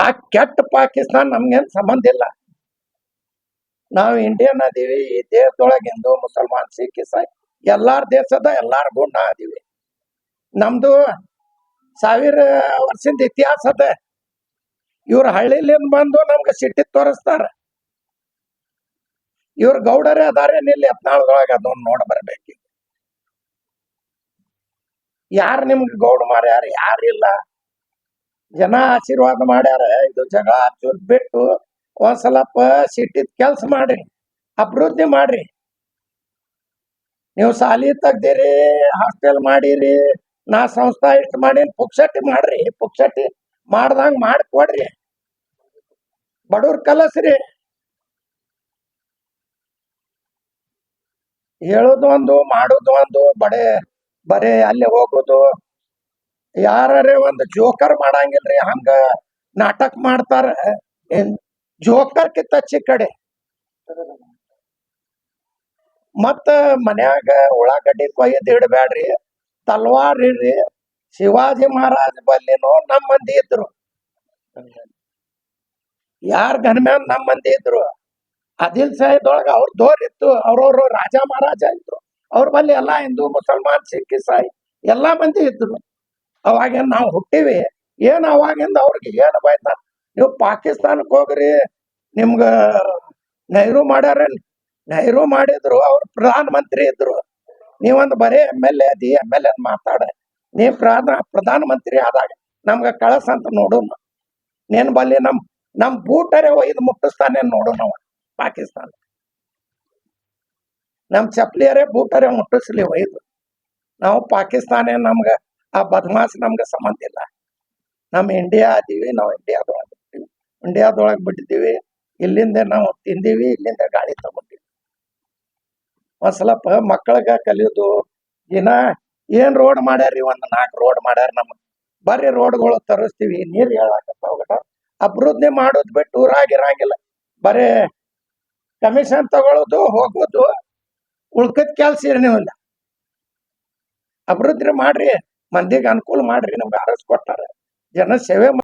ಆ ಕೆಟ್ಟ ಪಾಕಿಸ್ತಾನ ನಮ್ಗೇನ್ ಸಂಬಂಧ ಇಲ್ಲ. ನಾವು ಇಂಡಿಯನ್ ಅದೀವಿ. ಈ ದೇಶದೊಳಗೆ ಹಿಂದೂ ಮುಸಲ್ಮಾನ್ ಸಿಖ್ ಇಸಾಯಿ ಎಲ್ಲಾರ ದೇಶದ ಎಲ್ಲಾರ ಗುಣ ಅದೀವಿ. ನಮ್ದು 1000 ವರ್ಷದ ಇತಿಹಾಸ ಅದ. ಇವ್ರ ಹಳ್ಳಿಲಿಂದ ಬಂದು ನಮ್ಗೆ ಸಿಟಿ ತೋರಿಸ್ತಾರ. ಇವ್ರ ಗೌಡರೇ ಅದಾರೇನಿಲ್ಲ ಯತ್ನಾಳದೊಳಗೆ ಅದನ್ನ ನೋಡ ಬರ್ಬೇಕು. ಯಾರು ನಿಮ್ಗೆ ಗೌಡ ಮಾಡ್ಯಾರ? ಯಾರಿಲ್ಲ. ಜನ ಆಶೀರ್ವಾದ ಮಾಡ್ಯಾರ. ಇದು ಜಗಳ ಚೂರ್ ಬಿಟ್ಟು ಒಂದ್ ಸ್ವಲ್ಪ ಸಿಟ್ಟಿದ್ ಕೆಲ್ಸ ಮಾಡ್ರಿ, ಅಭಿವೃದ್ಧಿ ಮಾಡ್ರಿ. ನೀವು ಸಾಲಿ ತೆಗ್ದಿರಿ, ಹಾಸ್ಟೆಲ್ ಮಾಡಿರಿ, ನಾ ಸಂಸ್ಥಾ ಇಷ್ಟ ಮಾಡಿ ಪುಕ್ಷಟಿ ಮಾಡ್ರಿ. ಪುಕ್ಷಟಿ ಮಾಡ್ದಂಗ ಮಾಡಿಕೊಡ್ರಿ, ಬಡವ್ರ ಕಲಸ್ರಿ. ಹೇಳುದು ಒಂದು ಮಾಡುದು ಒಂದು. ಬರೇ ಅಲ್ಲಿ ಹೋಗುದು. ಯಾರೇ ಒಂದು ಜೋಕರ್ ಮಾಡಂಗಿಲ್ರಿ, ಹಂಗ ನಾಟಕ ಮಾಡ್ತಾರ. ಜೋಕರ್ ಕಿತ್ತ ಕಡೆ ಮತ್ತ ಮನ್ಯಾಗ ಉಳ್ಳಾಗಡ್ಡಿ ಕೊಯ್ದು ಇಡಬೇಡ್ರಿ, ತಲ್ವಾರ್ ಇಡ್ರಿ. ಶಿವಾಜಿ ಮಹಾರಾಜ್ ಬಲ್ಲಿನೂ ನಮ್ ಮಂದಿ ಇದ್ರು. ಯಾರ ಗನ್ಮ್ಯಾನ್ ನಮ್ ಮಂದಿ ಇದ್ರು. ಆದಿಲ್ ಸಾಹಿದೊಳಗ ಅವ್ರ ದೋರ್ ಇತ್ತು. ಅವ್ರವ್ರು ರಾಜ ಮಹಾರಾಜ ಇದ್ರು. ಅವ್ರ ಬಲ್ಲಿ ಎಲ್ಲಾ ಹಿಂದೂ ಮುಸಲ್ಮಾನ್ ಸಿಖ್ ಇಸಾಯಿ ಎಲ್ಲಾ ಮಂದಿ ಇದ್ರು. ಅವಾಗೇನ್ ನಾವು ಹುಟ್ಟಿವಿ ಏನ್ ಅವಾಗಿಂದ ಅವ್ರಿಗೆ ಏನು ಬೈತಾರ? ನೀವು ಪಾಕಿಸ್ತಾನಕ್ಕೆ ಹೋಗ್ರಿ, ನಿಮ್ಗ ನೆಹರು ಮಾಡ್ಯಾರ. ನೆಹರು ಮಾಡಿದ್ರು, ಅವ್ರು ಪ್ರಧಾನ ಮಂತ್ರಿ ಇದ್ರು. ನೀವೊಂದು ಬರೀ MLA ಅದಿ, MLA ಮಾತಾಡ. ನೀ ಪ್ರಧಾನ ಮಂತ್ರಿ ಆದಾಗ ನಮ್ಗ ಕಳಸ ಅಂತ ನೋಡೋಣ. ನೀನ್ ಬಲ್ಲಿ ನಮ್ ಬೂಟರೇ ಒಯ್ದು ಮುಟ್ಟಿಸ್ತಾನೆ ನೋಡು. ನಾವು ಪಾಕಿಸ್ತಾನ ನಮ್ ಚಪ್ಲಿಯರೇ ಬೂಟರೇ ಮುಟ್ಟಿಸ್ಲಿ ಒಯ್ದು. ನಾವು ಪಾಕಿಸ್ತಾನ ನಮ್ಗ ಆ ಬದಮಾಸ್ ನಮ್ಗೆ ಸಂಬಂಧ ಇಲ್ಲ. ನಮ್ ಇಂಡಿಯಾ ಅದೀವಿ, ನಾವು ಇಂಡಿಯಾದೊಳಗೆ ಬಿಟ್ಟಿದ್ದೀವಿ. ಇಲ್ಲಿಂದ ನಾವು ತಿಂದೀವಿ, ಇಲ್ಲಿಂದ ಗಾಳಿ ತಗೊಂಡಿವಿ. ಒಂದ್ ಸ್ವಲ್ಪ ಮಕ್ಕಳಿಗೆ ಕಲಿಯೋದು. ದಿನ ಏನ್ ರೋಡ್ ಮಾಡ್ಯಾರಿ? 4 ರೋಡ್ ಮಾಡ್ಯಾರ. ಬರ್ರಿ ರೋಡ್ಗಳು ತರಿಸ್ತೀವಿ, ನೀರ್ ಹೇಳಾಕತ್ತಾವ. ಅಭಿವೃದ್ಧಿ ಮಾಡೋದು ಬಿಟ್ಟು ಊರಾಗಿರಂಗಿಲ್ಲ. ಬರೇ ಕಮಿಷನ್ ತಗೊಳ್ಳೋದು, ಹೋಗೋದು, ಉಳ್ಕದ್ ಕೆಲ್ಸ ಏನಿಲ್ಲ. ಅಭಿವೃದ್ಧಿ ಮಾಡ್ರಿ, ಮಂದಿಗೆ ಅನುಕೂಲ ಮಾಡ್ರಿ. ನಮ್ಗೆ ಅರಸ್ ಕೊಟ್ಟಾರ, ಜನ ಸೇವೆ